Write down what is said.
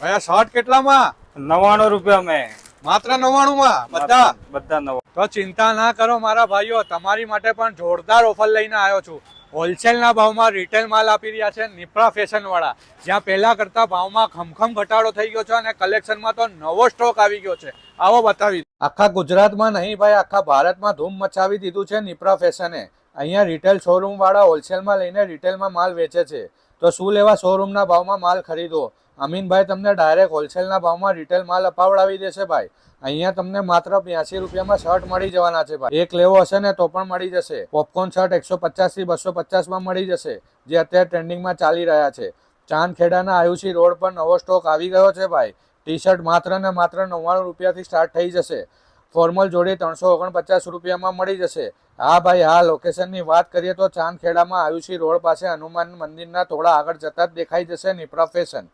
ભાઈ આ શર્ટ કેટલામાં? 99 રૂપિયા में માત્ર 99 માં બધા? બધા 99। તો ચિંતા ના કરો મારા ભાઈઓ, તમારી માટે પણ જોરદાર ઓફર લઈને આવ્યો છું। હોલસેલના ભાવમાં રિટેલ માલ આપી રહ્યા છે નિપ્રા ફેશન વાળા, જ્યાં પહેલા કરતા ભાવમાં ખમખમ ઘટાડો થઈ ગયો છે અને કલેક્શનમાં તો નવો સ્ટોક આવી ગયો છે। આવો બતાવી આખા ગુજરાતમાં નહીં ભાઈ, આખા ભારતમાં ધૂમ મચાવી દીધું છે નિપ્રા ફેશને। અહીંયા રિટેલ શોરૂમ વાળા હોલસેલમાં લઈને રિટેલમાં માલ વેચે છે, તો શું લેવા શોરૂમના ભાવમાં માલ ખરીદો। અમીનભાઈ તમને ડાયરેક્ટ હોલસેલના ભાવમાં રિટેલ માલ અપાવડાવી દેશે ભાઈ। અહીંયા તમને માત્ર 82 રૂપિયામાં શર્ટ મળી જવાના છે ભાઈ। એક લેવો હશે ને તો પણ મળી જશે। પોપકોર્ન શર્ટ 150 થી 250 માં મળી જશે, જે અત્યારે ટ્રેન્ડિંગમાં ચાલી રહ્યા છે। ચાંદખેડાના આયુષી રોડ પર નવો સ્ટોક આવી ગયો છે ભાઈ। ટી શર્ટ માત્ર ને માત્ર 99 રૂપિયાથી સ્ટાર્ટ થઈ જશે। ફોર્મલ જોડી 349 રૂપિયામાં મળી જશે। હા ભાઈ હા, લોકેશનની વાત કરીએ તો ચાંદખેડામાં આયુષી રોડ પાસે હનુમાન મંદિરના થોડા આગળ જતા જ દેખાઈ જશે નિપ્રા ફેશન।